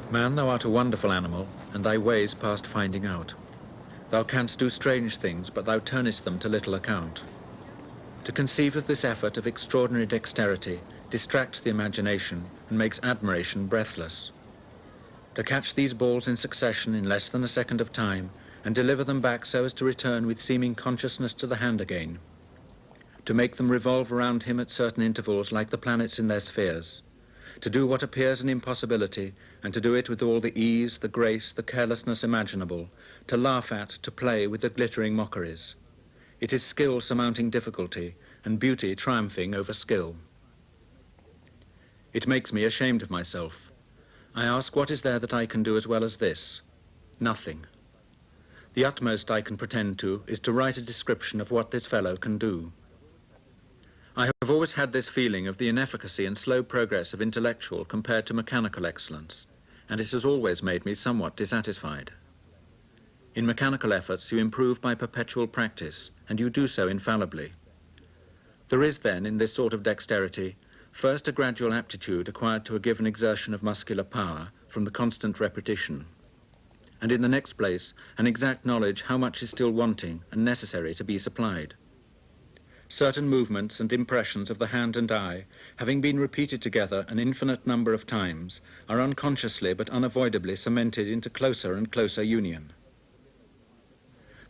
Man, thou art a wonderful animal, and thy ways past finding out. Thou canst do strange things, but thou turnest them to little account. To conceive of this effort of extraordinary dexterity distracts the imagination and makes admiration breathless. To catch these balls in succession in less than a second of time and deliver them back so as to return with seeming consciousness to the hand again. To make them revolve around him at certain intervals like the planets in their spheres. To do what appears an impossibility, and to do it with all the ease, the grace, the carelessness imaginable, to laugh at, to play with the glittering mockeries. It is skill surmounting difficulty, and beauty triumphing over skill. It makes me ashamed of myself. I ask, what is there that I can do as well as this? Nothing. The utmost I can pretend to is to write a description of what this fellow can do. I have always had this feeling of the inefficacy and slow progress of intellectual compared to mechanical excellence, and it has always made me somewhat dissatisfied. In mechanical efforts you improve by perpetual practice, and you do so infallibly. There is then, in this sort of dexterity, first a gradual aptitude acquired to a given exertion of muscular power from the constant repetition, and in the next place an exact knowledge how much is still wanting and necessary to be supplied. Certain movements and impressions of the hand and eye, having been repeated together an infinite number of times, are unconsciously but unavoidably cemented into closer and closer union.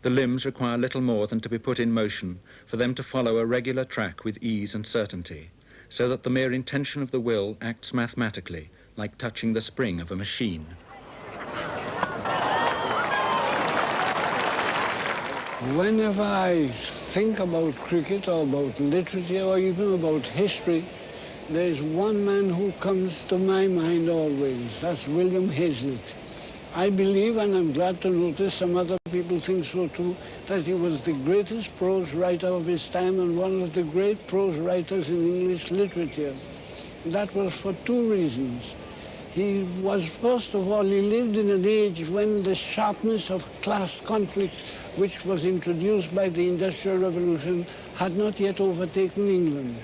The limbs require little more than to be put in motion for them to follow a regular track with ease and certainty, so that the mere intention of the will acts mathematically, like touching the spring of a machine. Whenever I think about cricket or about literature or even about history, there's one man who comes to my mind always. That's William Hazlitt. I believe, and I'm glad to notice some other people think so too, that he was the greatest prose writer of his time and one of the great prose writers in English literature. That was for two reasons. He was, first of all, he lived in an age when the sharpness of class conflict, which was introduced by the Industrial Revolution, had not yet overtaken England.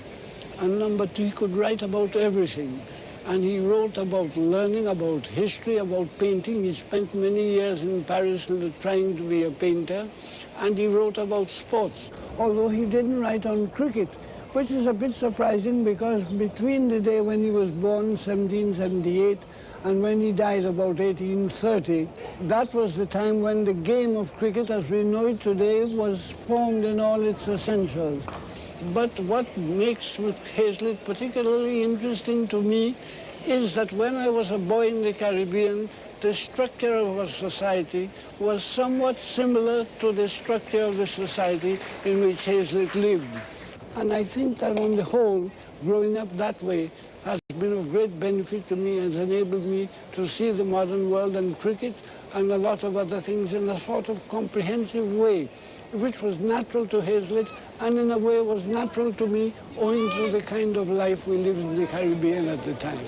And number two, he could write about everything. And he wrote about learning, about history, about painting. He spent many years in Paris trying to be a painter. And he wrote about sports, although he didn't write on cricket, which is a bit surprising because between the day when he was born, 1778, and when he died about 1830, that was the time when the game of cricket as we know it today was formed in all its essentials. But what makes Hazlitt particularly interesting to me is that when I was a boy in the Caribbean, the structure of our society was somewhat similar to the structure of the society in which Hazlitt lived. And I think that on the whole, growing up that way has been of great benefit to me, has enabled me to see the modern world and cricket and a lot of other things in a sort of comprehensive way, which was natural to Hazlitt and in a way was natural to me owing to the kind of life we lived in the Caribbean at the time.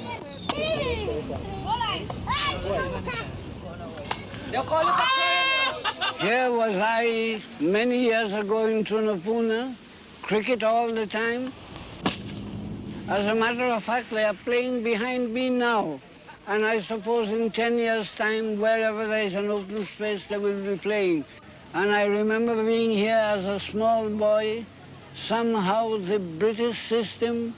Here was I many years ago in Trinidadian, cricket all the time. As a matter of fact, they are playing behind me now. And I suppose in 10 years' time, wherever there is an open space, they will be playing. And I remember being here as a small boy. Somehow the British system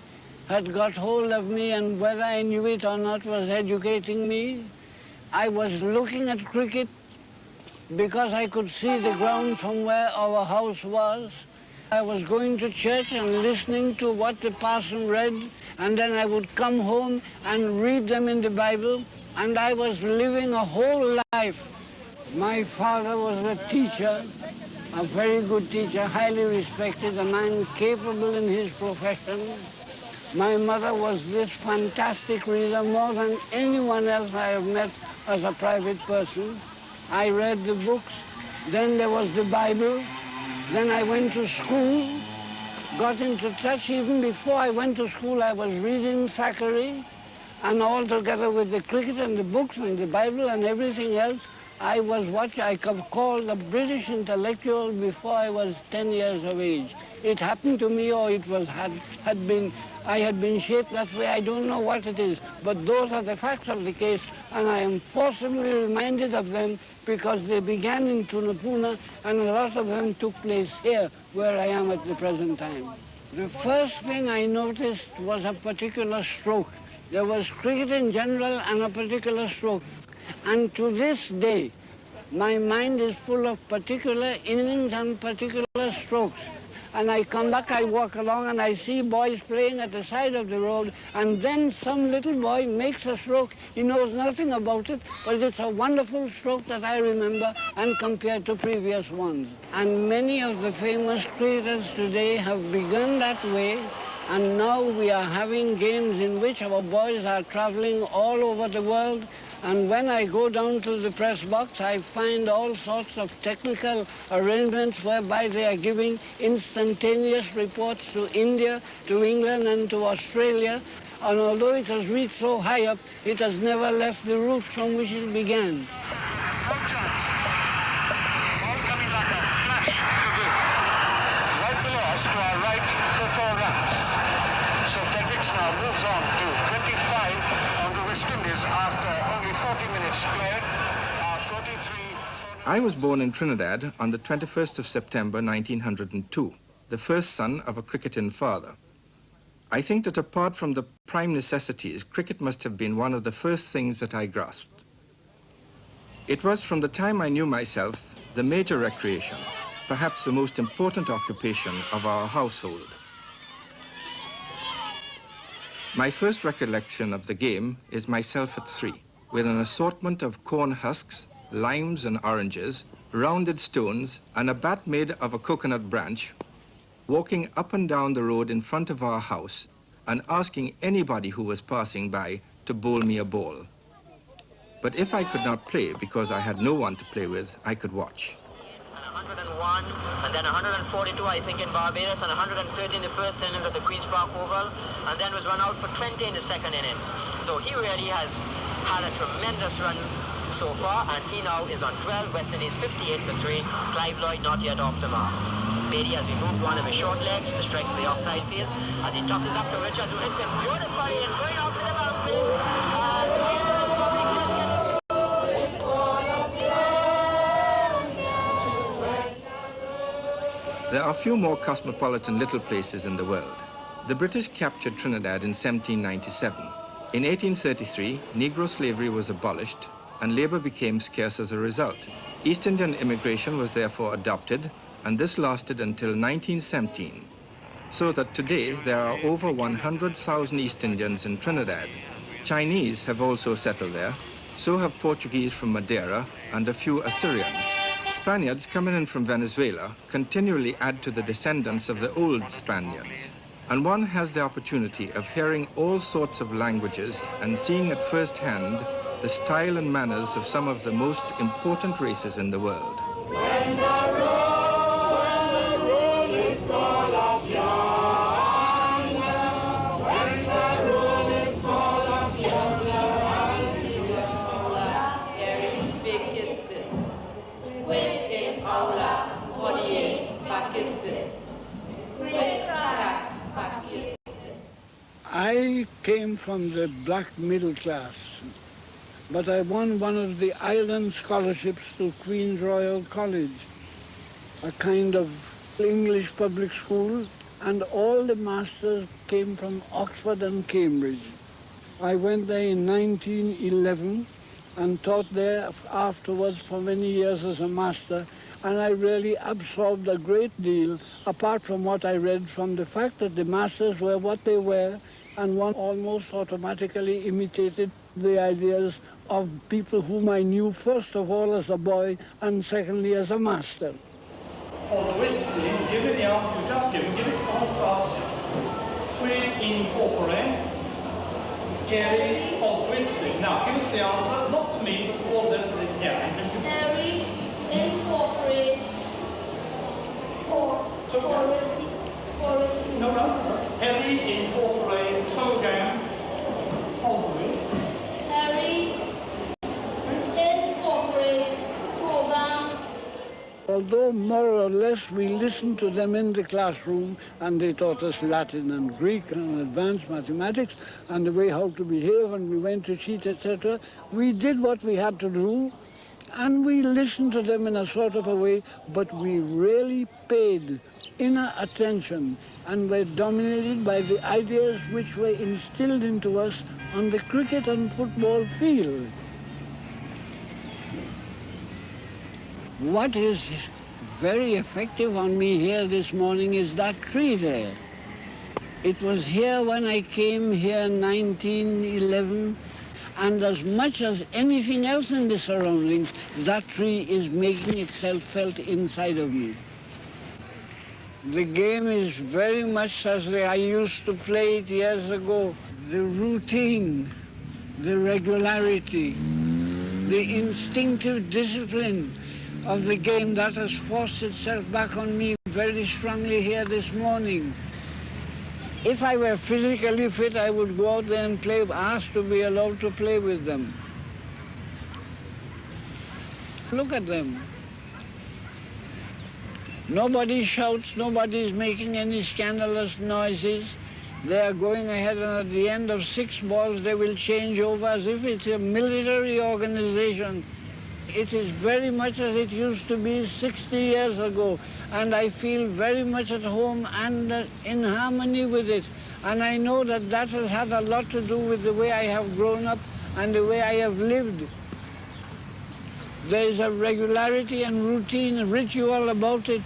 had got hold of me, and whether I knew it or not was educating me. I was looking at cricket because I could see the ground from where our house was. I was going to church and listening to what the parson read, and then I would come home and read them in the Bible, and I was living a whole life. My father was a teacher, a very good teacher, highly respected, a man capable in his profession. My mother was this fantastic reader, more than anyone else I have met as a private person. I read the books, then there was the Bible. Then I went to school, got into touch. Even before I went to school, I was reading Thackeray, and all together with the cricket and the books and the Bible and everything else, I was what I could call a British intellectual before I was 10 years of age. It happened to me, or it was had been I had been shaped that way. I don't know what it is, but those are the facts of the case, and I am forcibly reminded of them because they began in Tunapuna, and a lot of them took place here, where I am at the present time. The first thing I noticed was a particular stroke. There was cricket in general and a particular stroke. And to this day, my mind is full of particular innings and particular strokes. And I come back, I walk along, and I see boys playing at the side of the road, and then some little boy makes a stroke. He knows nothing about it, but it's a wonderful stroke that I remember and compared to previous ones. And many of the famous cricketers today have begun that way, and now we are having games in which our boys are traveling all over the world. And when I go down to the press box, I find all sorts of technical arrangements whereby they are giving instantaneous reports to India, to England, and to Australia. And although it has reached so high up, it has never left the roof from which it began. No chance. Ball coming like a flash to good. Right below us to our right for 4 runs. So Fredericks now moves on to 25 on the West Indies after only 40 minutes played. 43. I was born in Trinidad on the 21st of September 1902, the first son of a cricketing father. I think that apart from the prime necessities, cricket must have been one of the first things that I grasped. It was from the time I knew myself the major recreation, perhaps the most important occupation of our household. My first recollection of the game is myself at 3, with an assortment of corn husks, limes and oranges, rounded stones, and a bat made of a coconut branch, walking up and down the road in front of our house and asking anybody who was passing by to bowl me a ball. But if I could not play because I had no one to play with, I could watch. 101, and then 142, I think, in Barbados, and 130 in the first innings at the Queen's Park Oval, and then was run out for 20 in the second innings. So he really has had a tremendous run so far, and he now is on 12, West Indies 58 for 3, Clive Lloyd not yet off the mark. Beatty has removed one of his short legs to strike the offside field, as he tosses up to Richards, who hits him beautifully. It's going out to the boundary. There are few more cosmopolitan little places in the world. The British captured Trinidad in 1797. In 1833, Negro slavery was abolished and labor became scarce as a result. East Indian immigration was therefore adopted, and this lasted until 1917. So that today there are over 100,000 East Indians in Trinidad. Chinese have also settled there, so have Portuguese from Madeira and a few Assyrians. Spaniards coming in from Venezuela continually add to the descendants of the old Spaniards, and one has the opportunity of hearing all sorts of languages and seeing at first hand the style and manners of some of the most important races in the world. When the road is full of yonder, when the road is full of yonder, I came from the black middle class, but I won one of the island scholarships to Queen's Royal College, a kind of English public school, and all the masters came from Oxford and Cambridge. I went there in 1911 and taught there afterwards for many years as a master, and I really absorbed a great deal, apart from what I read, from the fact that the masters were what they were, and one almost automatically imitated the ideas of people whom I knew first of all as a boy and secondly as a master. Oswisting, give me the answer you've just given, give it all past you. Quid incorpore, Gary Oswisting. Now, give us the answer, not to me, but to all those that are here. Harry incorporate porosity. No. Harry incorporate Togam Oswald. Harry incorporate Togam. although more or less we listened to them in the classroom and they taught us Latin and Greek and advanced mathematics and the way how to behave, and we went to cheat, etc., we did what we had to do and we listened to them in a sort of a way, but we really paid inner attention and were dominated by the ideas which were instilled into us on the cricket and football field. What is very effective on me here this morning is that tree there. It was here when I came here in 1911, and as much as anything else in the surroundings, that tree is making itself felt inside of me. The game is very much as I used to play it years ago. The routine, the regularity, the instinctive discipline of the game that has forced itself back on me very strongly here this morning. If I were physically fit, I would go out there and play, ask to be allowed to play with them. Look at them. Nobody shouts, nobody is making any scandalous noises. They are going ahead, and at the end of 6 balls they will change over as if it's a military organization. It is very much as it used to be 60 years ago, and I feel very much at home and in harmony with it. And I know that that has had a lot to do with the way I have grown up and the way I have lived. There is a regularity and routine, a ritual about it.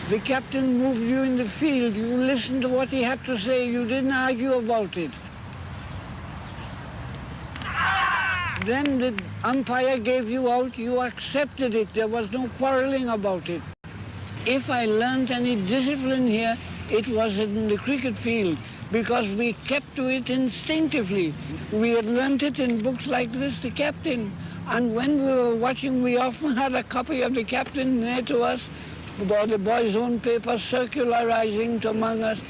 The captain moved you in the field. You listened to what he had to say. You didn't argue about it. Then the umpire gave you out. You accepted it. There was no quarreling about it. If I learned any discipline here, it was in the cricket field, because we kept to it instinctively. We had learnt it in books like this, The Captain. And when we were watching, we often had a copy of The Captain near to us, about the boys' own paper circularizing among us.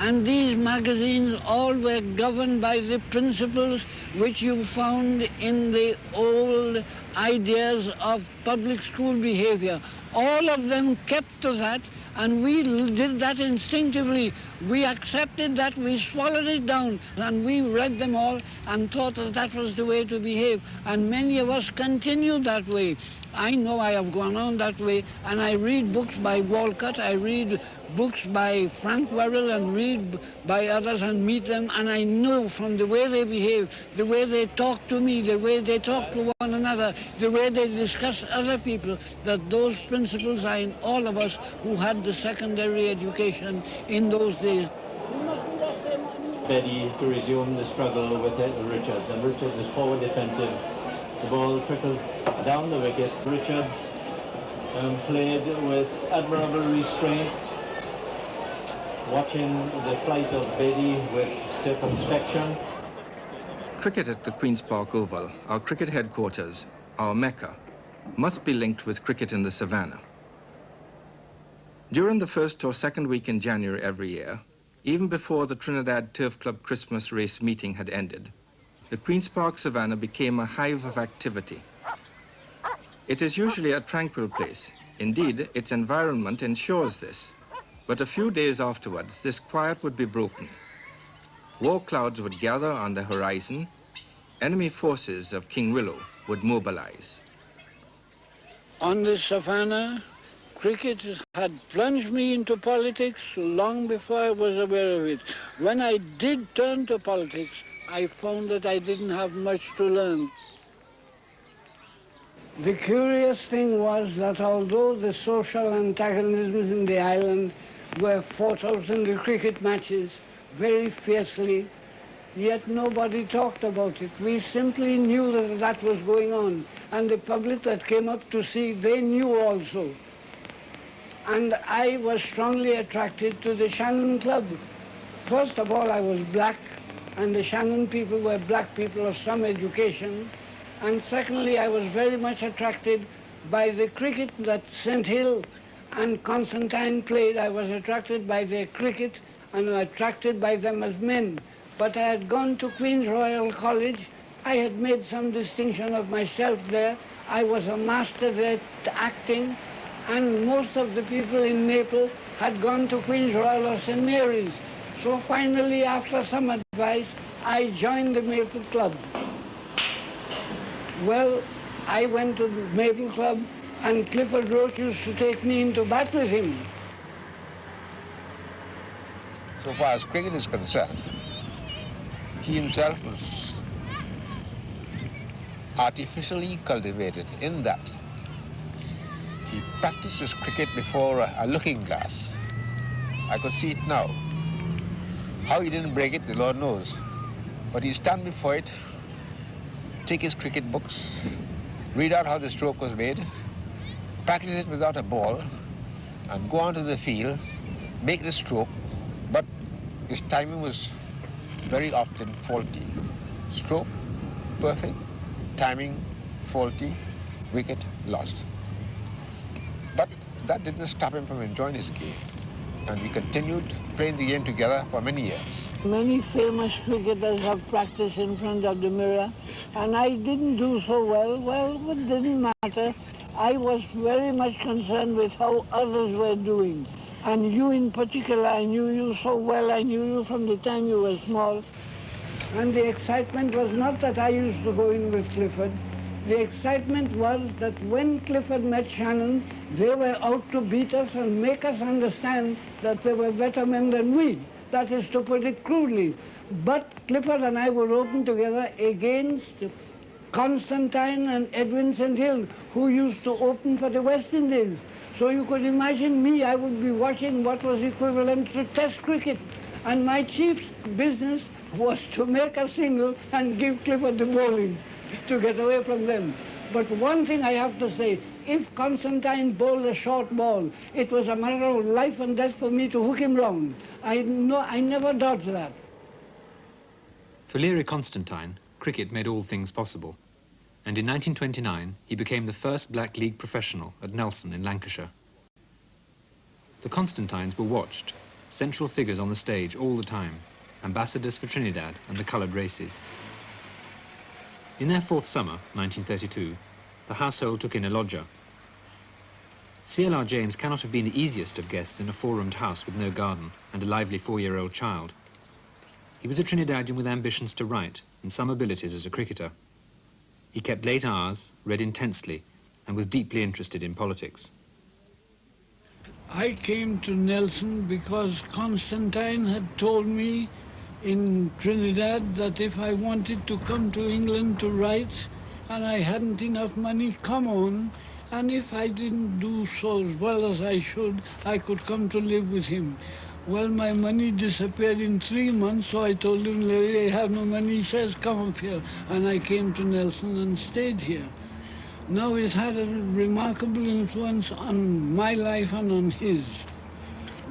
And these magazines all were governed by the principles which you found in the old ideas of public school behavior. All of them kept to that, and we did that instinctively. We accepted that, we swallowed it down, and we read them all and thought that that was the way to behave. And many of us continued that way. I know I have gone on that way, and I read books by Walcott, I read books by Frank Worrell and read by others and meet them, and I know from the way they behave, the way they talk to me, the way they talk to one another, the way they discuss other people, that those principles are in all of us who had the secondary education in those days. Ready to resume the struggle with Richards, and Richards is forward defensive. The ball trickles down the wicket. Richards played with admirable restraint, watching the flight of Bedi with circumspection. Cricket at the Queen's Park Oval, our cricket headquarters, our Mecca, must be linked with cricket in the savannah. During the first or second week in January every year, even before the Trinidad Turf Club Christmas race meeting had ended, the Queen's Park Savannah became a hive of activity. It is usually a tranquil place. Indeed, its environment ensures this. But a few days afterwards, this quiet would be broken. War clouds would gather on the horizon. Enemy forces of King Willow would mobilize. On the savannah, cricket had plunged me into politics long before I was aware of it. When I did turn to politics, I found that I didn't have much to learn. The curious thing was that although the social antagonisms in the island were fought out in the cricket matches very fiercely, yet nobody talked about it. We simply knew that that was going on, and the public that came up to see, they knew also. And I was strongly attracted to the Shannon Club. First of all, I was black, and the Shannon people were black people of some education. And secondly, I was very much attracted by the cricket that St. Hill and Constantine played. I was attracted by their cricket and attracted by them as men. But I had gone to Queen's Royal College. I had made some distinction of myself there. I was a master at acting, and most of the people in Maple had gone to Queen's Royal or St. Mary's. So finally, after some advice, I joined the Maple Club. Well, I went to the Maple Club, and Clifford Roach used to take me into bat with him. So far as cricket is concerned, he himself was artificially cultivated in that he practiced his cricket before a looking glass. I could see it now. How he didn't break it, the Lord knows. But he'd stand before it, take his cricket books, read out how the stroke was made, practice it without a ball, and go onto the field, make the stroke, but his timing was very often faulty. Stroke, perfect, timing, faulty, wicket, lost. But that didn't stop him from enjoying his game, and we continued playing the game together for many years. Many famous cricketers have practiced in front of the mirror, and I didn't do so well. Well, it didn't matter. I was very much concerned with how others were doing. And you in particular, I knew you so well. I knew you from the time you were small. And the excitement was not that I used to go in with Clifford. The excitement was that when Clifford met Shannon, they were out to beat us and make us understand that they were better men than we. That is to put it crudely. But Clifford and I were open together against Constantine and Edwin St. Hill, who used to open for the West Indies. So you could imagine me, I would be watching what was equivalent to Test cricket. And my chief business was to make a single and give Clifford the bowling to get away from them. But one thing I have to say, if Constantine bowled a short ball, it was a matter of life and death for me to hook him round. I never dodged that. For Leary Constantine, cricket made all things possible. And in 1929, he became the first Black League professional at Nelson in Lancashire. The Constantines were watched, central figures on the stage all the time, ambassadors for Trinidad and the coloured races. In their fourth summer, 1932, the household took in a lodger. C.L.R. James cannot have been the easiest of guests in a four-roomed house with no garden and a lively 4-year-old child. He was a Trinidadian with ambitions to write and some abilities as a cricketer. He kept late hours, read intensely, and was deeply interested in politics. I came to Nelson because Constantine had told me in Trinidad that if I wanted to come to England to write and I hadn't enough money, come on, and if I didn't do so as well as I should, I could come to live with him. Well, my money disappeared in 3 months, so I told him, Larry, I have no money. He says, come up here. And I came to Nelson and stayed here. Now, it had a remarkable influence on my life and on his,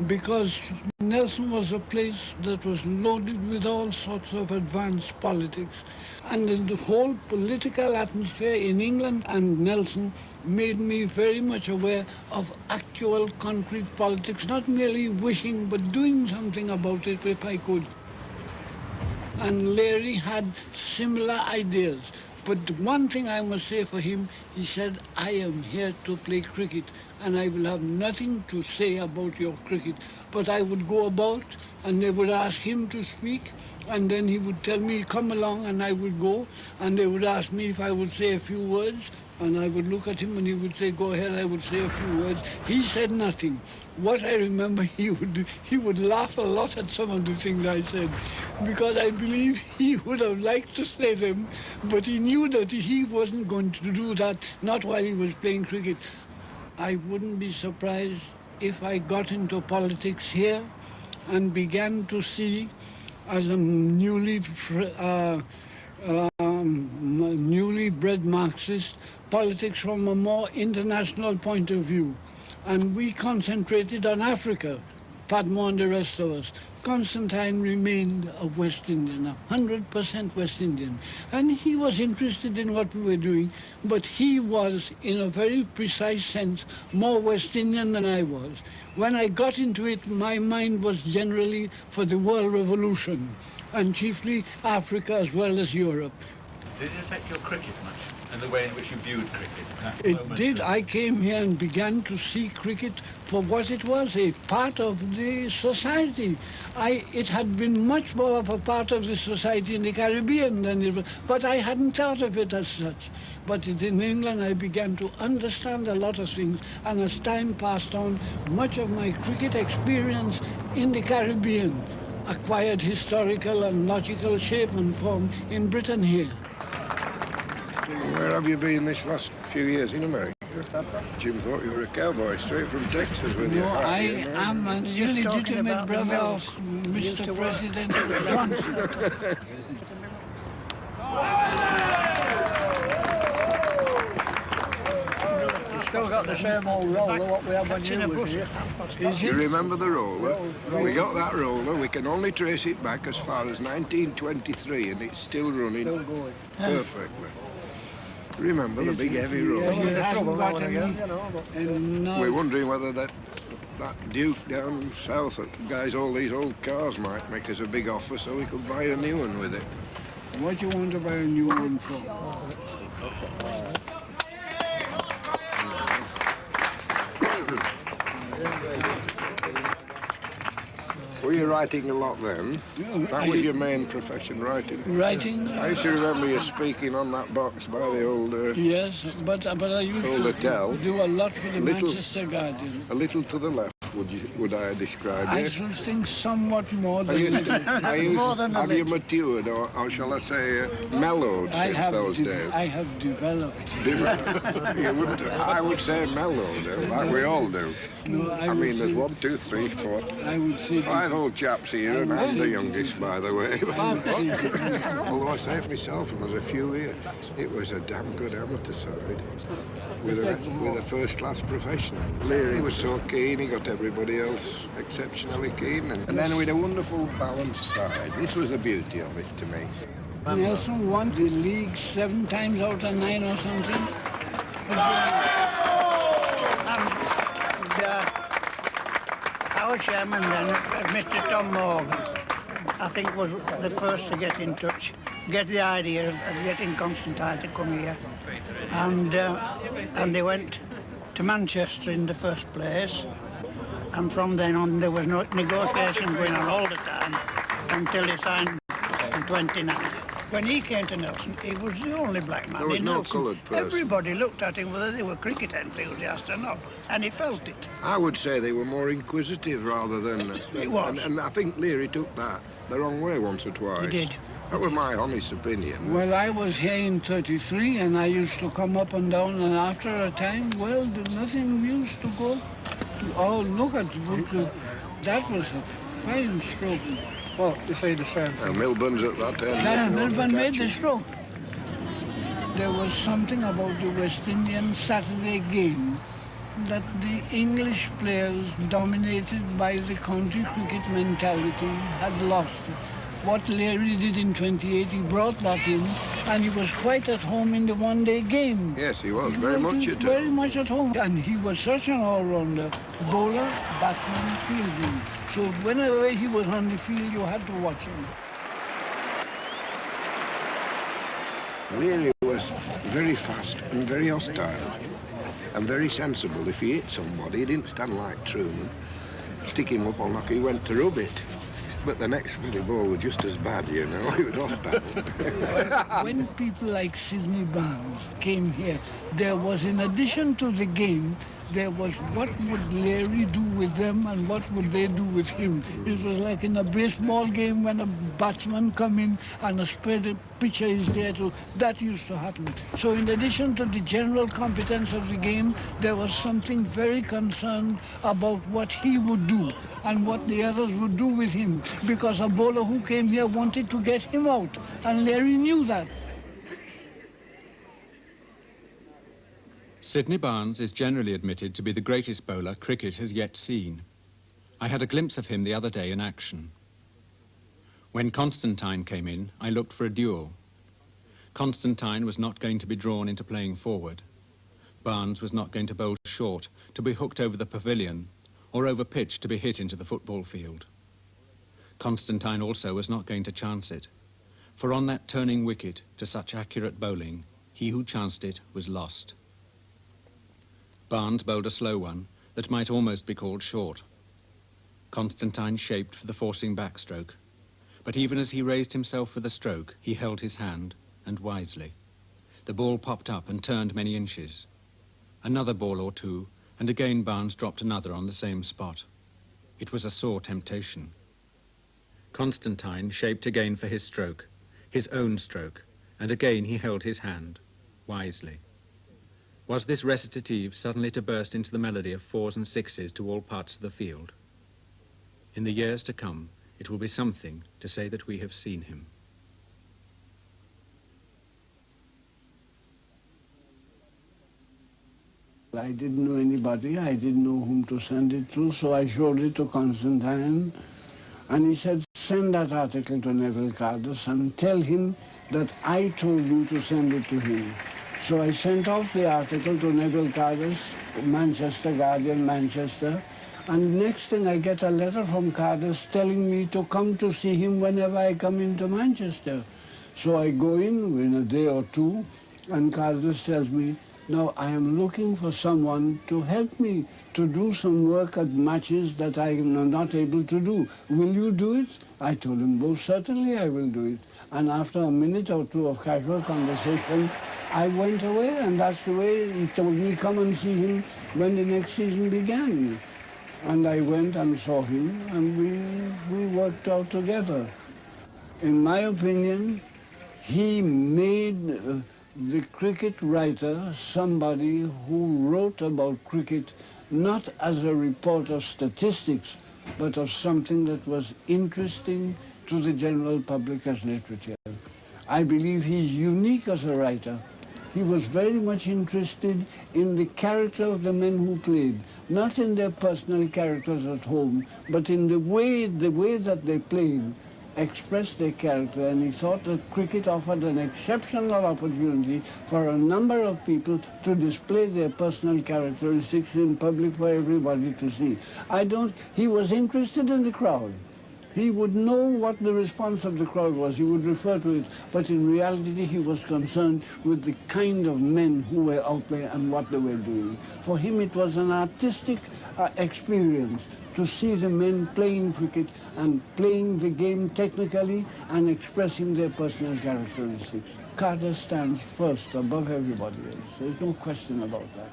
because Nelson was a place that was loaded with all sorts of advanced politics. And the whole political atmosphere in England and Nelson made me very much aware of actual concrete politics, not merely wishing, but doing something about it if I could. And Larry had similar ideas. But one thing I must say for him, he said, I am here to play cricket, and I will have nothing to say about your cricket. But I would go about, and they would ask him to speak, and then he would tell me, come along, and I would go, and they would ask me if I would say a few words, and I would look at him, and he would say, go ahead, I would say a few words. He said nothing. What I remember, he would laugh a lot at some of the things I said, because I believe he would have liked to say them, but he knew that he wasn't going to do that, not while he was playing cricket. I wouldn't be surprised if I got into politics here and began to see, as a newly bred Marxist, politics from a more international point of view. And we concentrated on Africa, Padmore and the rest of us, Constantine remained a West Indian, 100% West Indian. And he was interested in what we were doing, but he was, in a very precise sense, more West Indian than I was. When I got into it, my mind was generally for the world revolution, and chiefly Africa as well as Europe. Did it affect your cricket much, and the way in which you viewed cricket? It did. I came here and began to see cricket for what it was, a part of the society. It had been much more of a part of the society in the Caribbean than it was, but I hadn't thought of it as such. But in England, I began to understand a lot of things, and as time passed on, much of my cricket experience in the Caribbean acquired historical and logical shape and form in Britain here. Where have you been this last few years in America? Jim thought you were a cowboy straight from Texas with your hat. I am an illegitimate brother of Mr. President Johnson. Still got the same old roller what we had when you was here. You remember the roller? We got that roller. We can only trace it back as far as 1923, and it's still running perfectly. Remember the big heavy roller? We're wondering whether that Duke down south that buys all these old cars might make us a big offer so we could buy a new one with it. What do you want to buy a new one for? Were you writing a lot then? That was your main profession, writing? Writing? I used to remember you speaking on that box by the old... yes, but I used to do a lot for the Manchester Guardian. A little to the left, would I describe I you? should think somewhat more than Have you matured, or shall I say, mellowed since those days? I have developed. You wouldn't, I would say mellowed, like we all do. No, I mean, there's 1, 2, 3, 4, I would say 5 old chaps here, and I'm the youngest, by the way. Although I say it myself, and there's a few here. It was a damn good amateur side, with a first-class profession. Leary was so keen, he got everybody else exceptionally keen, and then with a wonderful balanced side. This was the beauty of it to me. Nelson won the league 7 times out of 9 or something. Our chairman then, Mr. Tom Morgan, I think was the first to get in touch, get the idea of getting Constantine to come here. And they went to Manchester in the first place, and from then on there was no negotiation going on all the time until he signed in 29. When he came to Nelson, he was the only black man in Nelson. There was no coloured person. Everybody looked at him whether they were cricket enthusiasts or not, and he felt it. I would say they were more inquisitive rather than... He was. And I think Leary took that the wrong way once or twice. He did. That was my honest opinion. Well, I was here in 33, and I used to come up and down, and after a time, well, nothing used to go. Oh, look at that was a fine stroke. Well, you say the same thing. Milburn's at that end. Milburn made the stroke. There was something about the West Indian Saturday game that the English players, dominated by the county cricket mentality, had lost. What Leary did in 28, he brought that in, and he was quite at home in the one-day game. Yes, he was, very much at home. Very much at home. And he was such an all-rounder, bowler, batsman, fielding. So whenever he was on the field, you had to watch him. Leary was very fast and very hostile and very sensible. If he hit somebody, he didn't stand like Truman, stick him up or knock, he went to rub it. But the next bloody ball was just as bad, you know, he was hostile. When people like Sidney Barnes came here, there was, in addition to the game, there was what would Leary do with them and what would they do with him. It was like in a baseball game when a batsman come in and a spread pitcher is there too. That used to happen. So in addition to the general competence of the game, there was something very concerned about what he would do and what the others would do with him, because a bowler who came here wanted to get him out, and Leary knew that. Sidney Barnes is generally admitted to be the greatest bowler cricket has yet seen. I had a glimpse of him the other day in action. When Constantine came in, I looked for a duel. Constantine was not going to be drawn into playing forward. Barnes was not going to bowl short, to be hooked over the pavilion, or over pitch to be hit into the football field. Constantine also was not going to chance it, for on that turning wicket to such accurate bowling, he who chanced it was lost. Barnes bowled a slow one that might almost be called short. Constantine shaped for the forcing backstroke, but even as he raised himself for the stroke, he held his hand, and wisely. The ball popped up and turned many inches. Another ball or two, and again Barnes dropped another on the same spot. It was a sore temptation. Constantine shaped again for his stroke, his own stroke, and again he held his hand, wisely. Was this recitative suddenly to burst into the melody of fours and sixes to all parts of the field? In the years to come, it will be something to say that we have seen him. I didn't know anybody, I didn't know whom to send it to, so I showed it to Constantine, and he said, send that article to Neville Cardus and tell him that I told you to send it to him. So I sent off the article to Neville Cardus, Manchester Guardian, Manchester, and next thing I get a letter from Cardus telling me to come to see him whenever I come into Manchester. So I go in a day or two, and Cardus tells me, now I am looking for someone to help me to do some work at matches that I am not able to do. Will you do it? I told him, most certainly I will do it. And after a minute or two of casual conversation, I went away, and that's the way he told me, come and see him when the next season began. And I went and saw him, and we worked out together. In my opinion, he made the cricket writer somebody who wrote about cricket not as a report of statistics, but of something that was interesting to the general public as literature. I believe he's unique as a writer. He was very much interested in the character of the men who played, not in their personal characters at home, but in the way that they played expressed their character, and he thought that cricket offered an exceptional opportunity for a number of people to display their personal characteristics in public for everybody to see. He was interested in the crowd. He would know what the response of the crowd was. He would refer to it, but in reality he was concerned with the kind of men who were out there and what they were doing. For him it was an artistic experience to see the men playing cricket and playing the game technically and expressing their personal characteristics. Carter stands first above everybody else. There's no question about that.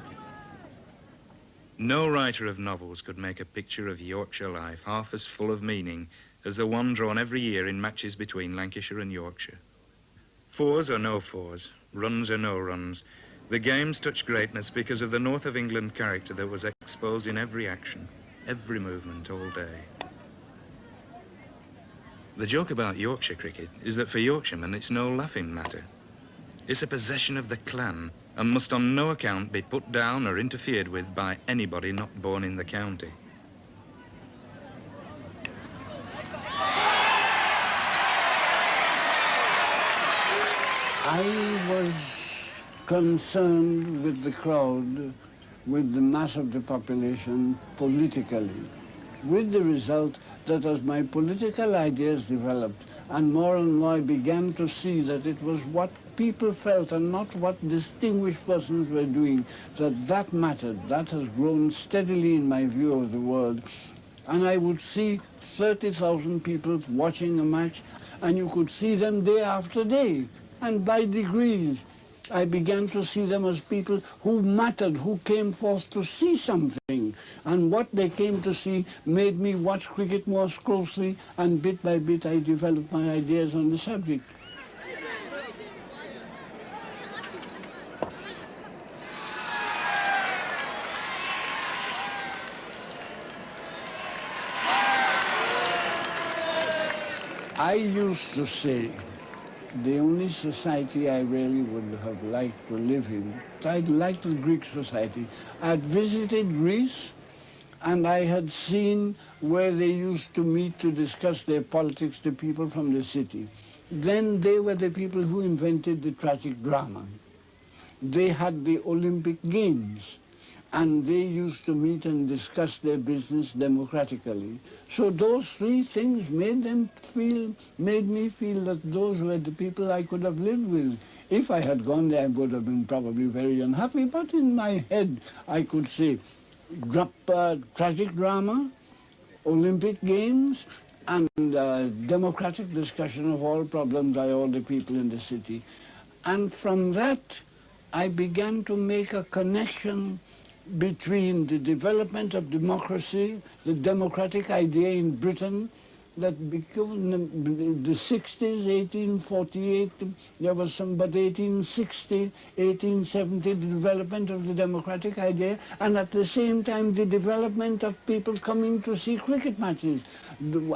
No writer of novels could make a picture of Yorkshire life half as full of meaning as the one drawn every year in matches between Lancashire and Yorkshire. Fours or no fours, runs or no runs, the games touched greatness because of the North of England character that was exposed in every action, every movement all day. The joke about Yorkshire cricket is that for Yorkshiremen it's no laughing matter. It's a possession of the clan and must on no account be put down or interfered with by anybody not born in the county. I was concerned with the crowd, with the mass of the population politically, with the result that as my political ideas developed and more I began to see that it was what people felt and not what distinguished persons were doing, that mattered. That has grown steadily in my view of the world. And I would see 30,000 people watching a match, and you could see them day after day. And by degrees, I began to see them as people who mattered, who came forth to see something. And what they came to see made me watch cricket more closely, and bit by bit I developed my ideas on the subject. I used to say the only society I really would have liked to live in, I'd liked the Greek society. I'd visited Greece, And I had seen where they used to meet to discuss their politics, the people from the city. Then they were the people who invented the tragic drama. They had the Olympic Games, and they used to meet and discuss their business democratically. So those three things made me feel that those were the people I could have lived with. If I had gone there, I would have been probably very unhappy, but in my head I could say, tragic drama, Olympic Games, and democratic discussion of all problems by all the people in the city. And from that, I began to make a connection between the development of democracy, the democratic idea in Britain, that became the 60s, 1848, there was some, but 1860, 1870, the development of the democratic idea, and at the same time the development of people coming to see cricket matches.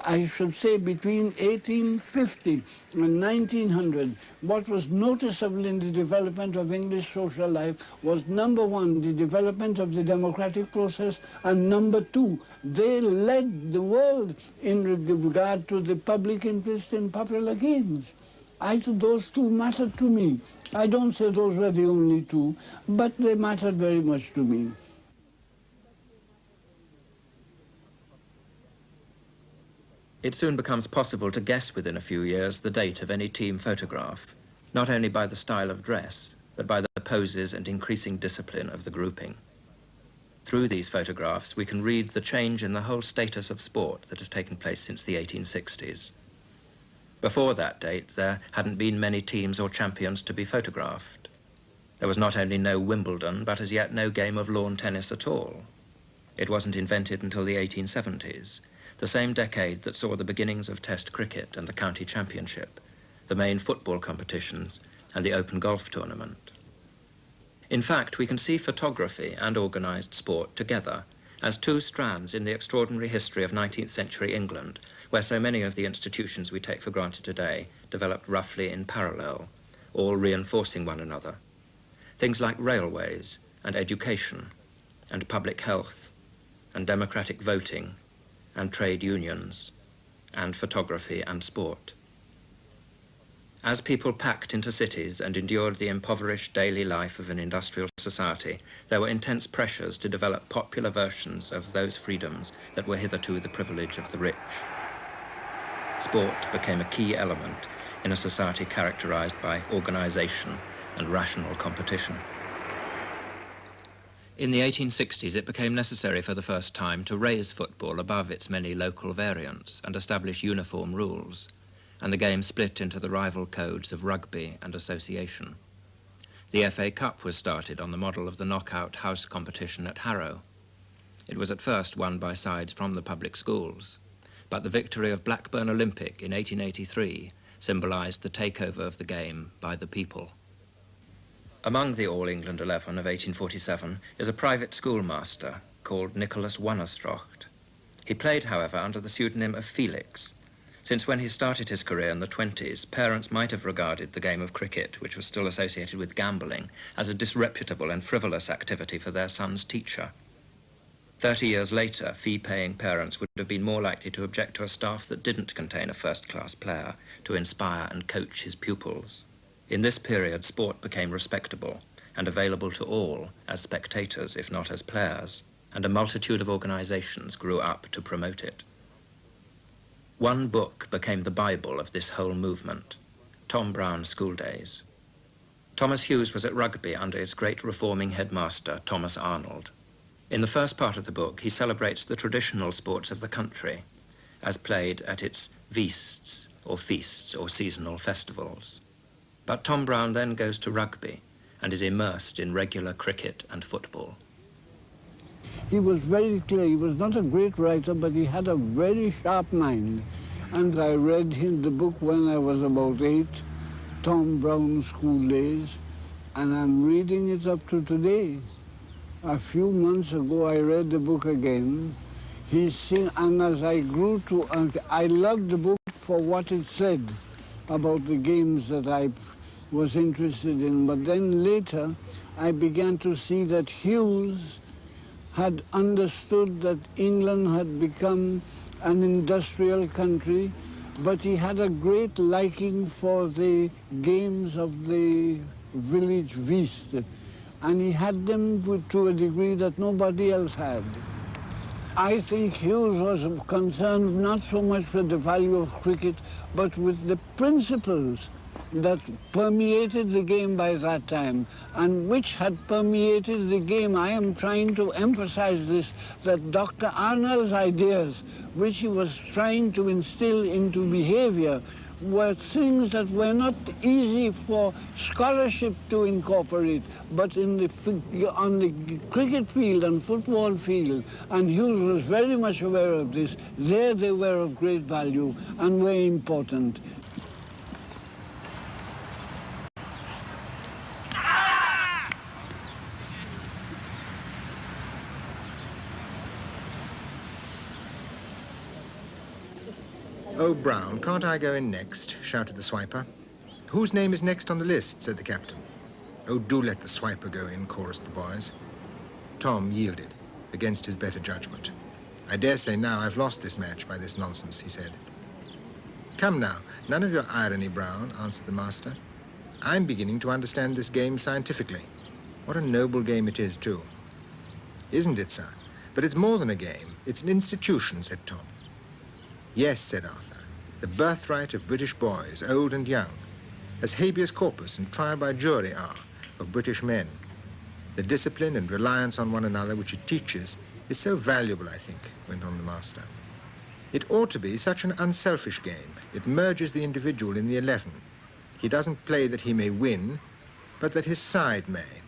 I should say between 1850 and 1900, what was noticeable in the development of English social life was, number one, the development of the democratic process, and number two, they led the world in regard to the public interest in popular games. Those two mattered to me. I don't say those were the only two, but they mattered very much to me. It soon becomes possible to guess within a few years the date of any team photograph, not only by the style of dress, but by the poses and increasing discipline of the grouping. Through these photographs, we can read the change in the whole status of sport that has taken place since the 1860s. Before that date, there hadn't been many teams or champions to be photographed. There was not only no Wimbledon, but as yet no game of lawn tennis at all. It wasn't invented until the 1870s, the same decade that saw the beginnings of Test cricket and the county championship, the main football competitions, and the open golf tournament. In fact, we can see photography and organised sport together as two strands in the extraordinary history of 19th century England, where so many of the institutions we take for granted today developed roughly in parallel, all reinforcing one another. Things like railways and education and public health and democratic voting and trade unions and photography and sport. As people packed into cities and endured the impoverished daily life of an industrial society, there were intense pressures to develop popular versions of those freedoms that were hitherto the privilege of the rich. Sport became a key element in a society characterized by organization and rational competition. In the 1860s, it became necessary for the first time to raise football above its many local variants and establish uniform rules, and the game split into the rival codes of rugby and association. The FA Cup was started on the model of the knockout house competition at Harrow. It was at first won by sides from the public schools, but the victory of Blackburn Olympic in 1883 symbolised the takeover of the game by the people. Among the All England 11 of 1847 is a private schoolmaster called Nicholas Wannerstrocht. He played, however, under the pseudonym of Felix, since when he started his career in the 20s, parents might have regarded the game of cricket, which was still associated with gambling, as a disreputable and frivolous activity for their son's teacher. 30 years later, fee-paying parents would have been more likely to object to a staff that didn't contain a first-class player to inspire and coach his pupils. In this period, sport became respectable and available to all as spectators, if not as players, and a multitude of organizations grew up to promote it. One book became the Bible of this whole movement, Tom Brown's School Days. Thomas Hughes was at Rugby under its great reforming headmaster, Thomas Arnold. In the first part of the book, he celebrates the traditional sports of the country, as played at its feasts or seasonal festivals. But Tom Brown then goes to Rugby and is immersed in regular cricket and football. He was very clear. He was not a great writer, but he had a very sharp mind. And I read him the book when I was about 8, Tom Brown's School Days, and I'm reading it up to today. A few months ago, I read the book again. And as I grew to, I loved the book for what it said about the games that I was interested in. But then later, I began to see that Hughes had understood that England had become an industrial country, but he had a great liking for the games of the village whist, and he had them to a degree that nobody else had. I think Hughes was concerned not so much with the value of cricket, but with the principles that permeated the game by that time, and which had permeated the game. I am trying to emphasize this, that Dr. Arnold's ideas, which he was trying to instill into behavior, were things that were not easy for scholarship to incorporate, but on the cricket field and football field, and Hughes was very much aware of this, there they were of great value and were important. "Oh, Brown, can't I go in next?" shouted the swiper. "Whose name is next on the list?" said the captain. "Oh, do let the swiper go in," chorused the boys. Tom yielded, against his better judgment. "I dare say now I've lost this match by this nonsense," he said. "Come now, none of your irony, Brown," answered the master. "I'm beginning to understand this game scientifically. What a noble game it is, too." "Isn't it, sir? But it's more than a game. It's an institution," said Tom. "Yes," said Arthur, "the birthright of British boys, old and young, as habeas corpus and trial by jury are of British men. The discipline and reliance on one another which it teaches is so valuable, I think," went on the master. "It ought to be such an unselfish game. It merges the individual in the 11. He doesn't play that he may win, but that his side may."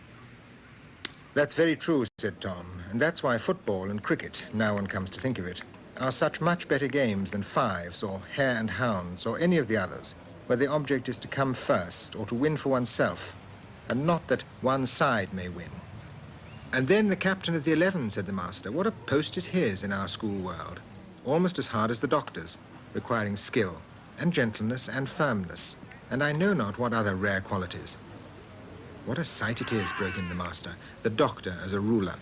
"That's very true," said Tom, "and that's why football and cricket, now one comes to think of it, are such much better games than fives or hare and hounds or any of the others, where the object is to come first or to win for oneself, and not that one side may win." "And then the captain of the 11, said the master. "What a post is his in our school world. Almost as hard as the doctor's, requiring skill and gentleness and firmness, and I know not what other rare qualities." "What a sight it is," broke in the master, "the doctor as a ruler.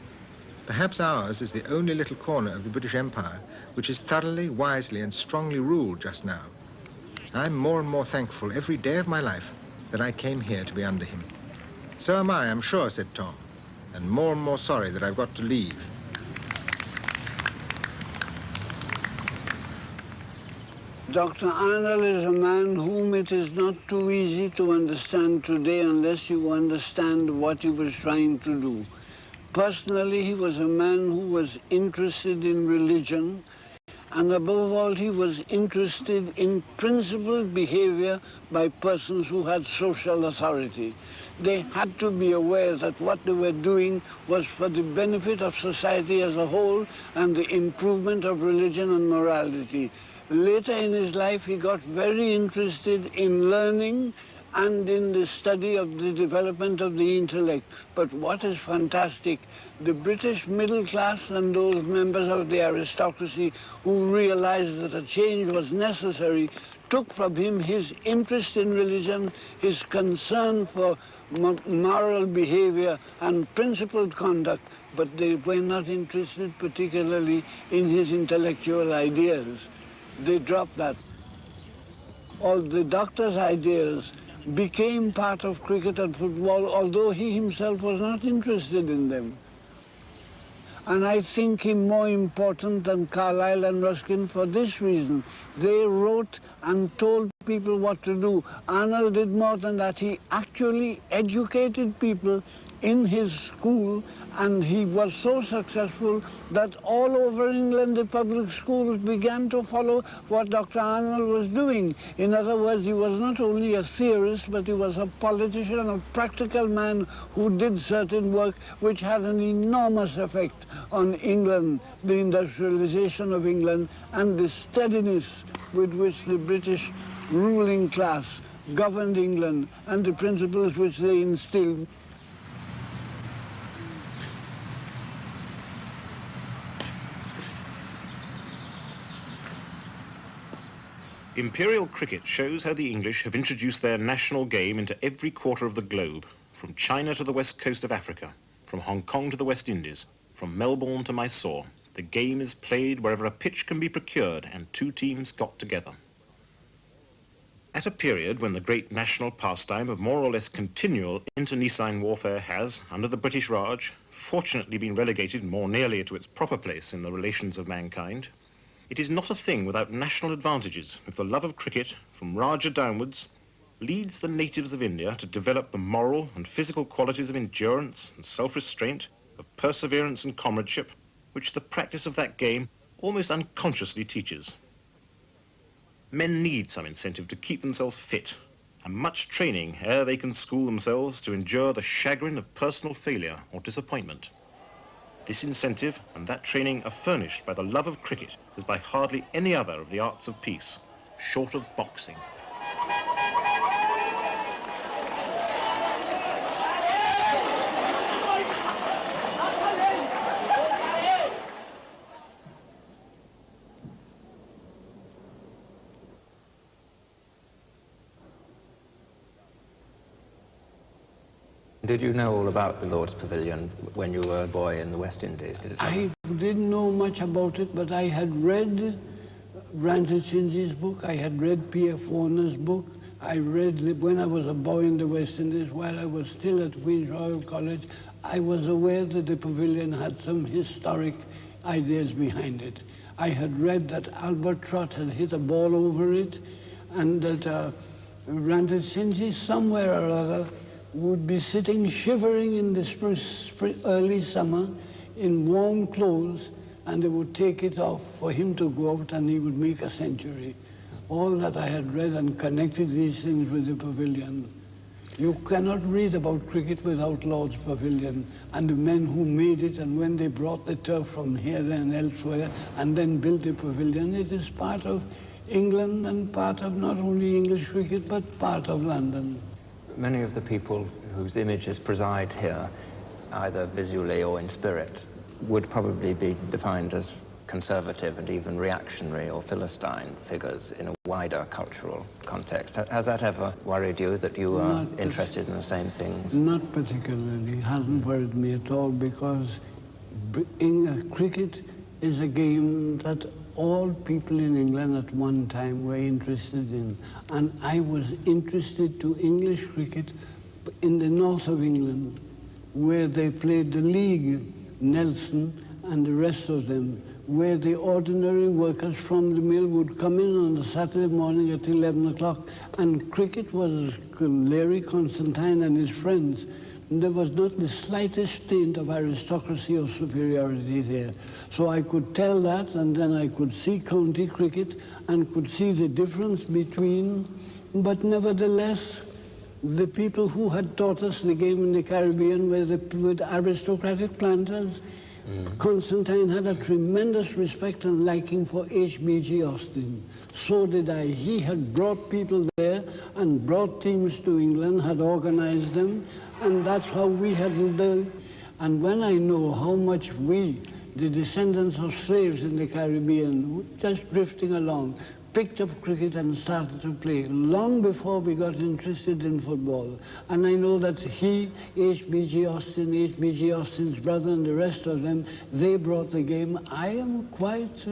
Perhaps ours is the only little corner of the British Empire which is thoroughly, wisely, and strongly ruled just now. I'm more and more thankful every day of my life that I came here to be under him." "So am I, I'm sure," said Tom, "and more sorry that I've got to leave." Dr. Arnold is a man whom it is not too easy to understand today unless you understand what he was trying to do. Personally, he was a man who was interested in religion, and above all, he was interested in principled behavior by persons who had social authority. They had to be aware that what they were doing was for the benefit of society as a whole and the improvement of religion and morality. Later in his life, he got very interested in learning and in the study of the development of the intellect. But what is fantastic, the British middle class and those members of the aristocracy who realized that a change was necessary took from him his interest in religion, his concern for moral behavior and principled conduct, but they were not interested particularly in his intellectual ideas. They dropped that. All the doctor's ideas became part of cricket and football, although he himself was not interested in them. And I think him more important than Carlyle and Ruskin for this reason. They wrote and told people what to do. Arnold did more than that. He actually educated people in his school, and he was so successful that all over England the public schools began to follow what Dr. Arnold was doing. In other words, he was not only a theorist, but he was a politician, a practical man who did certain work which had an enormous effect on England, the industrialization of England, and the steadiness with which the British ruling class governed England and the principles which they instilled. Imperial cricket shows how the English have introduced their national game into every quarter of the globe, from China to the west coast of Africa, from Hong Kong to the West Indies, from Melbourne to Mysore, the game is played wherever a pitch can be procured and two teams got together. At a period when the great national pastime of more or less continual internecine warfare has, under the British Raj, fortunately been relegated more nearly to its proper place in the relations of mankind, it is not a thing without national advantages if the love of cricket, from Raja downwards, leads the natives of India to develop the moral and physical qualities of endurance and self-restraint, of perseverance and comradeship, which the practice of that game almost unconsciously teaches. Men need some incentive to keep themselves fit, and much training ere they can school themselves to endure the chagrin of personal failure or disappointment. This incentive and that training are furnished by the love of cricket as by hardly any other of the arts of peace, short of boxing. Did you know all about the Lord's Pavilion when you were a boy in the West Indies? I didn't know much about it, but I had read Ranjit Singh's book, I had read P.F. Warner's book. I read, when I was a boy in the West Indies, while I was still at Queen's Royal College, I was aware that the pavilion had some historic ideas behind it. I had read that Albert Trott had hit a ball over it, and that Ranjit Singh somewhere or other would be sitting shivering in the early summer in warm clothes, and they would take it off for him to go out and he would make a century. All that I had read and connected these things with the pavilion. You cannot read about cricket without Lord's Pavilion and the men who made it, and when they brought the turf from here and elsewhere and then built the pavilion. It is part of England and part of not only English cricket but part of London. Many of the people whose images preside here, either visually or in spirit, would probably be defined as conservative and even reactionary or Philistine figures in a wider cultural context. Has that ever worried you, that you are interested in the same things? Not particularly. It hasn't worried me at all, because cricket is a game that all people in England at one time were interested in. And I was interested to English cricket in the north of England, where they played the league, Nelson and the rest of them, where the ordinary workers from the mill would come in on a Saturday morning at 11 o'clock, and cricket was Larry Constantine and his friends. There was not the slightest taint of aristocracy or superiority there. So I could tell that, and then I could see county cricket and could see the difference between, but nevertheless, the people who had taught us the game in the Caribbean were the aristocratic planters. Constantine had a tremendous respect and liking for H.B.G. Austin. So did I. He had brought people there and brought teams to England, had organized them, and that's how we had lived. And when I know how much we, the descendants of slaves in the Caribbean, just drifting along, picked up cricket and started to play long before we got interested in football. And I know that he, H.B.G. Austin, H.B.G. Austin's brother and the rest of them, they brought the game. I am quite,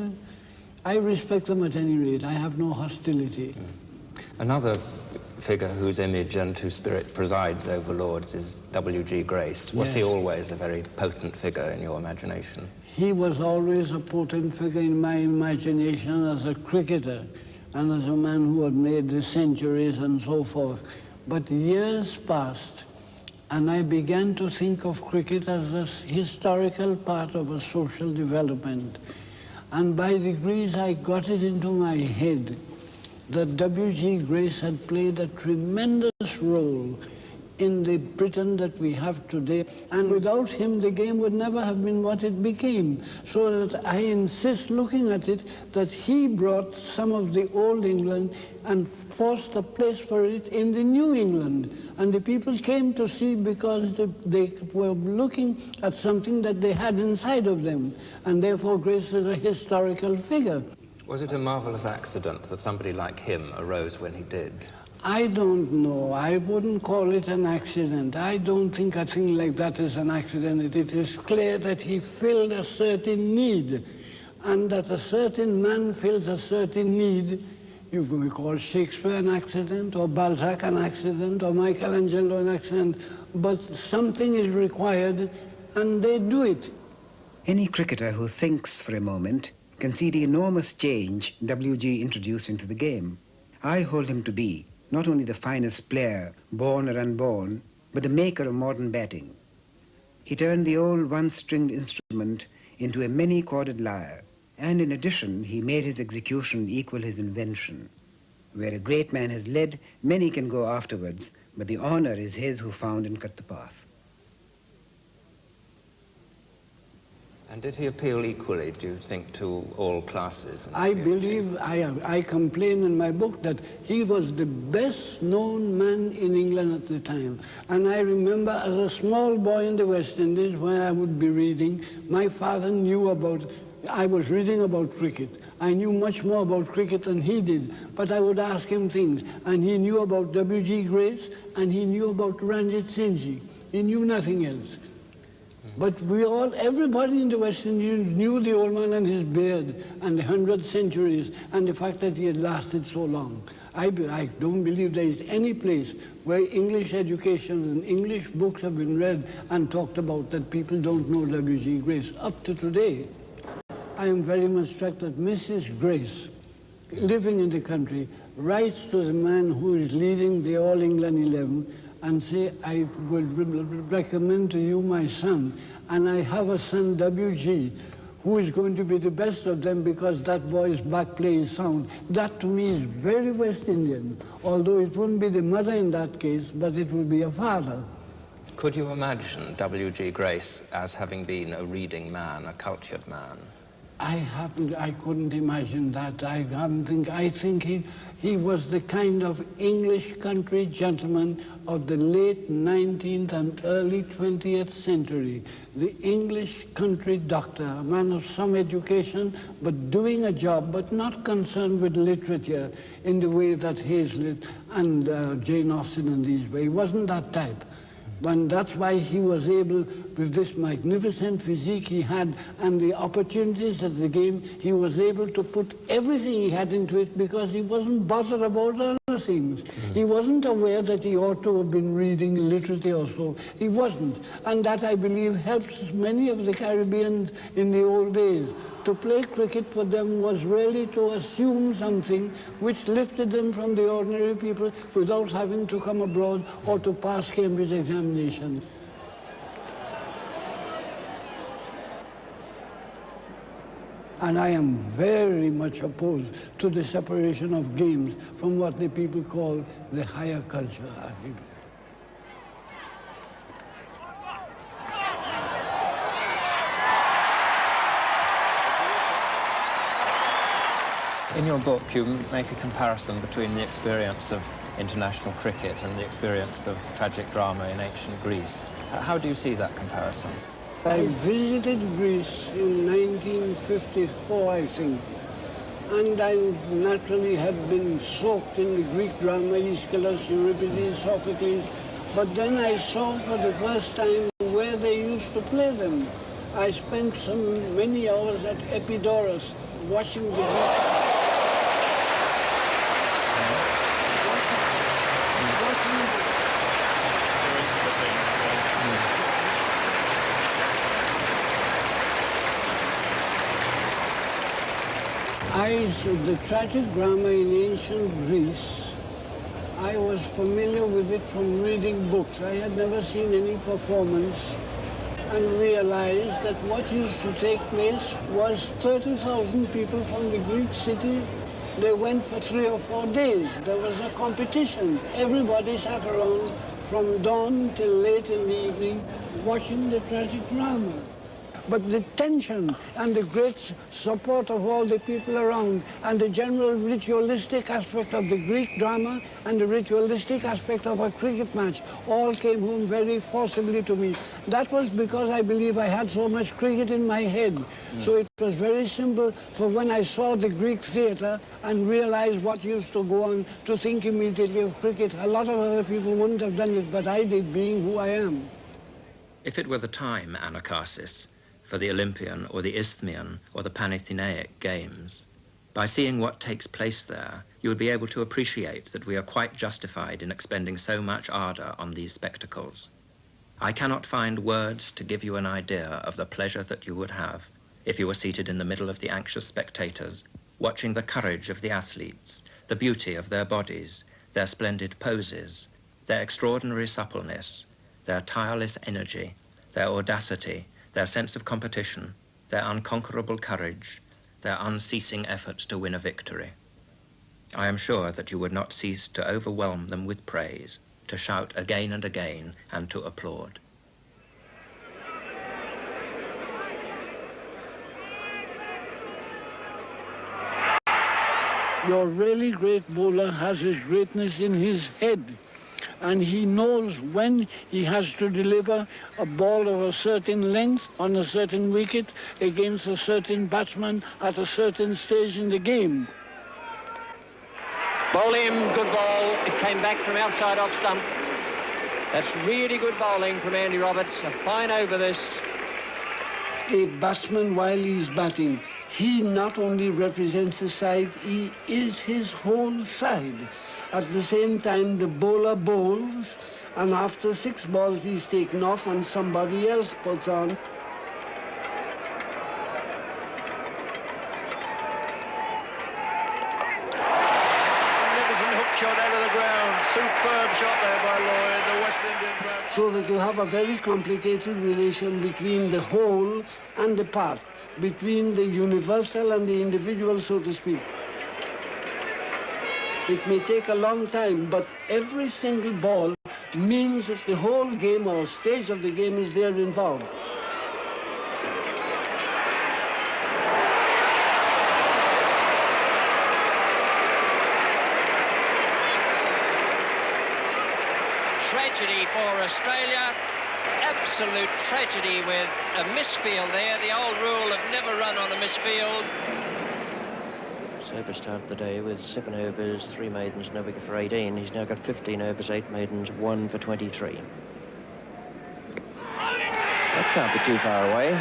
I respect them at any rate. I have no hostility. Another figure whose image and whose spirit presides over Lords is W.G. Grace. Was he always a very potent figure in your imagination? He was always a potent figure in my imagination as a cricketer and as a man who had made the centuries and so forth. But years passed, and I began to think of cricket as a historical part of a social development. And by degrees, I got it into my head that W.G. Grace had played a tremendous role in the Britain that we have today. And without him, the game would never have been what it became. So that I insist, looking at it, that he brought some of the old England and forced a place for it in the New England. And the people came to see because they were looking at something that they had inside of them. And therefore, Grace is a historical figure. Was it a marvelous accident that somebody like him arose when he did? I don't know. I wouldn't call it an accident. I don't think a thing like that is an accident. It is clear that he filled a certain need, and that a certain man fills a certain need. You may call Shakespeare an accident, or Balzac an accident, or Michelangelo an accident, but something is required, and they do it. Any cricketer who thinks for a moment can see the enormous change WG introduced into the game. I hold him to be not only the finest player, born or unborn, but the maker of modern batting. He turned the old one-stringed instrument into a many-chorded lyre, and in addition, he made his execution equal his invention. Where a great man has led, many can go afterwards, but the honor is his who found and cut the path. And did he appeal equally, do you think, to all classes? I believe, I complain in my book that he was the best known man in England at the time. And I remember as a small boy in the West Indies, when I would be reading, my father knew about, I was reading about cricket. I knew much more about cricket than he did, but I would ask him things. And he knew about W.G. Grace, and he knew about Ranjit Singhji. He knew nothing else. But we all, everybody in the West Indies knew the old man and his beard and the 100 centuries and the fact that he had lasted so long. I don't believe there is any place where English education and English books have been read and talked about that people don't know W.G. Grace. Up to today, I am very much struck that Mrs. Grace, living in the country, writes to the man who is leading the All England 11 and say, I will recommend to you my son, and I have a son, W.G., who is going to be the best of them because that boy's back play is sound. That to me is very West Indian, although it wouldn't be the mother in that case, but it would be a father. Could you imagine W.G. Grace as having been a reading man, a cultured man? I couldn't imagine that. I think he was the kind of English country gentleman of the late 19th and early 20th century. The English country doctor, a man of some education, but doing a job, but not concerned with literature in the way that Hazlitt and Jane Austen and these were. He wasn't that type. And that's why he was able, with this magnificent physique he had and the opportunities at the game, he was able to put everything he had into it because he wasn't bothered about other things. He wasn't aware that he ought to have been reading literature or so. He wasn't. And that, I believe, helps many of the Caribbeans in the old days. To play cricket for them was really to assume something which lifted them from the ordinary people without having to come abroad or to pass Cambridge examinations. And I am very much opposed to the separation of games from what the people call the higher culture. In your book, you make a comparison between the experience of international cricket and the experience of tragic drama in ancient Greece. How do you see that comparison? I visited Greece in 1954, I think, and I naturally had been soaked in the Greek drama, Aeschylus, Euripides, Sophocles, but then I saw for the first time where they used to play them. I spent many hours at Epidaurus watching the Greek. The tragic drama in ancient Greece, I was familiar with it from reading books. I had never seen any performance and realized that what used to take place was 30,000 people from the Greek city. They went for 3 or 4 days. There was a competition. Everybody sat around from dawn till late in the evening watching the tragic drama. but the tension and the great support of all the people around and the general ritualistic aspect of the Greek drama and the ritualistic aspect of a cricket match all came home very forcibly to me. That was because I believe I had so much cricket in my head. So it was very simple for when I saw the Greek theatre and realized what used to go on to think immediately of cricket. A lot of other people wouldn't have done it, but I did, being who I am. If it were the time, Anacharsis, for the Olympian or the Isthmian or the Panathenaic Games, by seeing what takes place there, you would be able to appreciate that we are quite justified in expending so much ardor on these spectacles. I cannot find words to give you an idea of the pleasure that you would have if you were seated in the middle of the anxious spectators, watching the courage of the athletes, the beauty of their bodies, their splendid poses, their extraordinary suppleness, their tireless energy, their audacity, their sense of competition, their unconquerable courage, their unceasing efforts to win a victory. I am sure that you would not cease to overwhelm them with praise, to shout again and again, and to applaud. Your really great bowler has his greatness in his head, and he knows when he has to deliver a ball of a certain length on a certain wicket against a certain batsman at a certain stage in the game. Bowl him, good ball. It came back from outside off stump. That's really good bowling from Andy Roberts. A fine over this. A batsman, while he's batting, he not only represents the side, he is his whole side. At the same time, the bowler bowls, and after 6 balls, he's taken off and somebody else puts on. Magnificent hook shot out of the ground. Superb shot there by Lloyd, the West Indian batsman. So that you have a very complicated relation between the whole and the part, between the universal and the individual, so to speak. It may take a long time, but every single ball means that the whole game or stage of the game is there involved. Tragedy for Australia. Absolute tragedy with a misfield there. The old rule of never run on a misfield. Sober start of the day with 7 overs, 3 maidens, no wicket for 18. He's now got 15 overs, 8 maidens, 1 for 23. That can't be too far away.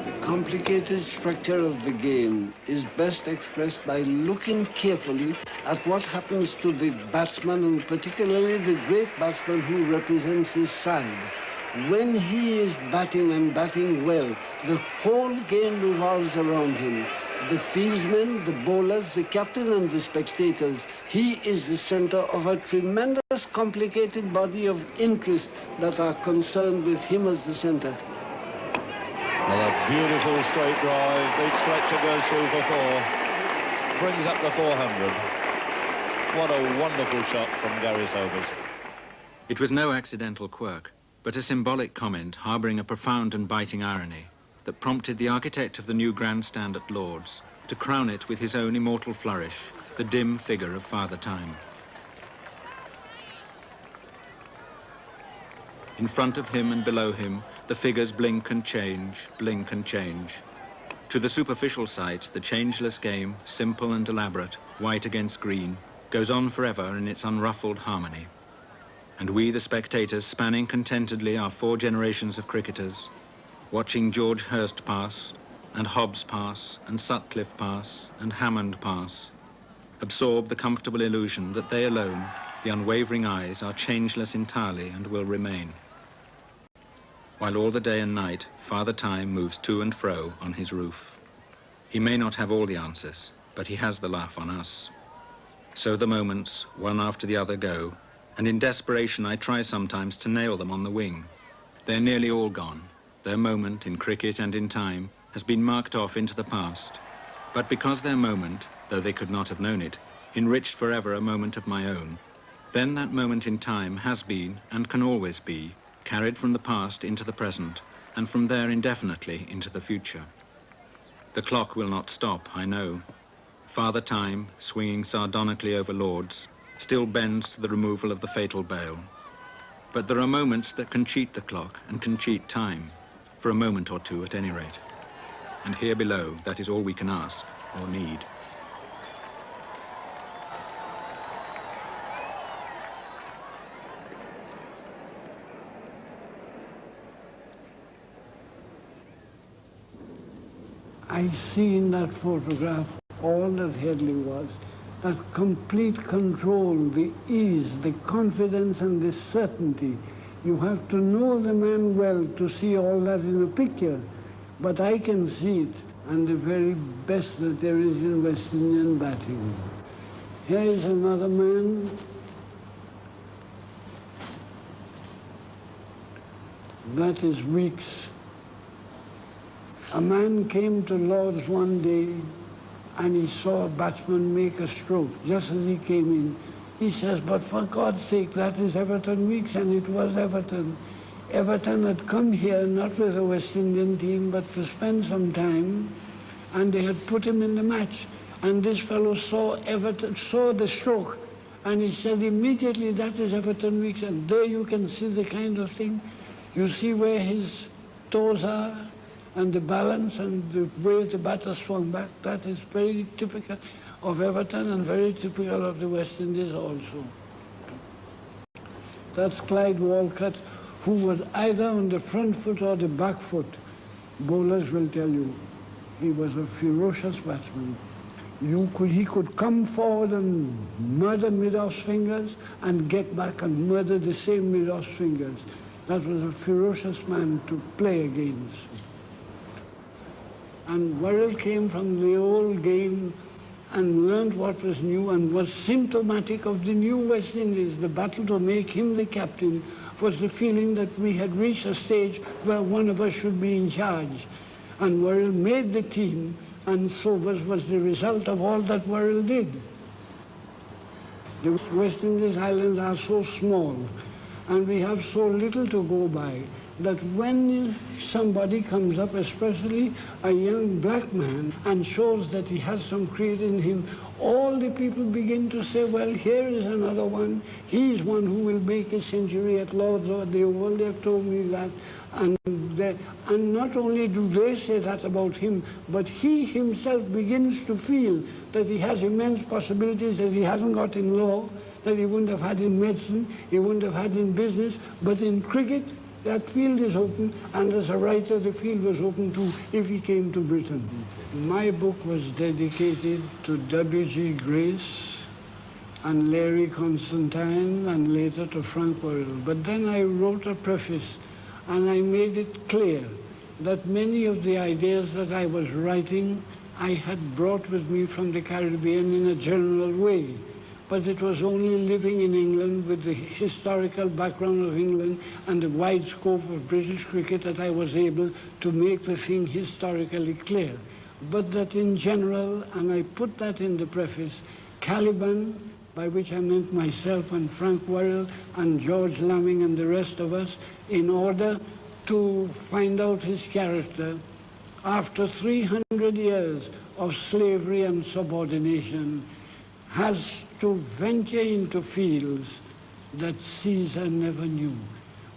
The complicated structure of the game is best expressed by looking carefully at what happens to the batsman, and particularly the great batsman who represents his side. When he is batting and batting well, the whole game revolves around him. The fieldsmen, the bowlers, the captain and the spectators. He is the center of a tremendous complicated body of interest that are concerned with him as the center. Another beautiful straight drive. Beats Fletcher, goes through for 4. Brings up the 400. What a wonderful shot from Gary Sobers. It was no accidental quirk, but a symbolic comment harbouring a profound and biting irony that prompted the architect of the new grandstand at Lord's to crown it with his own immortal flourish, the dim figure of Father Time. In front of him and below him, the figures blink and change, blink and change. To the superficial sight, the changeless game, simple and elaborate, white against green, goes on forever in its unruffled harmony. And we, the spectators, spanning contentedly our 4 generations of cricketers, watching George Hurst pass, and Hobbs pass, and Sutcliffe pass, and Hammond pass, absorb the comfortable illusion that they alone, the unwavering eyes, are changeless entirely and will remain. While all the day and night, Father Time moves to and fro on his roof. He may not have all the answers, but he has the laugh on us. So the moments, one after the other, go, and in desperation I try sometimes to nail them on the wing. They're nearly all gone. Their moment in cricket and in time has been marked off into the past. But because their moment, though they could not have known it, enriched forever a moment of my own, Then that moment in time has been, and can always be, carried from the past into the present, and from there indefinitely into the future. The clock will not stop, I know. Father Time, swinging sardonically over lords, still bends to the removal of the fatal bale. But there are moments that can cheat the clock and can cheat time, for a moment or two at any rate. And here below, that is all we can ask or need. I see in that photograph all that Headley was, that complete control, the ease, the confidence and the certainty. You have to know the man well to see all that in a picture, but I can see it, and the very best that there is in West Indian batting. Here is another man. That is Weeks. A man came to Lord's one day and he saw a batsman make a stroke just as he came in. He says, but for God's sake, that is Everton Weeks, and it was Everton. Everton had come here not with a West Indian team, but to spend some time, and they had put him in the match. And this fellow saw the stroke, and he said immediately, that is Everton Weeks, and there you can see the kind of thing. You see where his toes are, and the balance and the way the batter swung back. That is very typical of Everton and very typical of the West Indies also. That's Clyde Walcott, who was either on the front foot or the back foot. Bowlers will tell you he was a ferocious batsman. He could come forward and murder mid-off swingers and get back and murder the same mid-off swingers. That was a ferocious man to play against. And Worrell came from the old game and learned what was new and was symptomatic of the new West Indies. The battle to make him the captain was the feeling that we had reached a stage where one of us should be in charge. And Worrell made the team, and so was the result of all that Worrell did. The West Indies Islands are so small, and we have so little to go by, that when somebody comes up, especially a young black man, and shows that he has some creative in him, all the people begin to say, well, here is another one. He's one who will make a century at Lord's or the Oval. They have told me that. And not only do they say that about him, but he himself begins to feel that he has immense possibilities that he hasn't got in law, that he wouldn't have had in medicine, he wouldn't have had in business, but in cricket, that field is open, and as a writer, the field was open too if he came to Britain. My book was dedicated to W.G. Grace and Larry Constantine, and later to Frank Worrell. But then I wrote a preface, and I made it clear that many of the ideas that I was writing, I had brought with me from the Caribbean in a general way. But it was only living in England with the historical background of England and the wide scope of British cricket that I was able to make the thing historically clear. But that in general, and I put that in the preface, Caliban, by which I meant myself and Frank Worrell and George Lamming and the rest of us, in order to find out his character, after 300 years of slavery and subordination, has to venture into fields that Caesar never knew.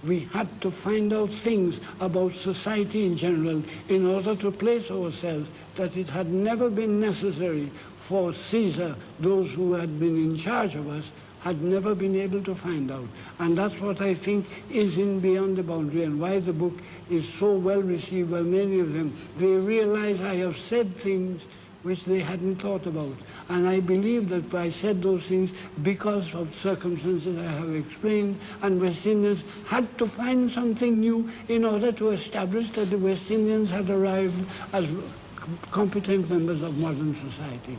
We had to find out things about society in general in order to place ourselves that it had never been necessary for Caesar, those who had been in charge of us, had never been able to find out. And that's what I think is in Beyond the Boundary, and why the book is so well received by many of them. They realize I have said things which they hadn't thought about. And I believe that I said those things because of circumstances I have explained, and West Indians had to find something new in order to establish that the West Indians had arrived as competent members of modern society.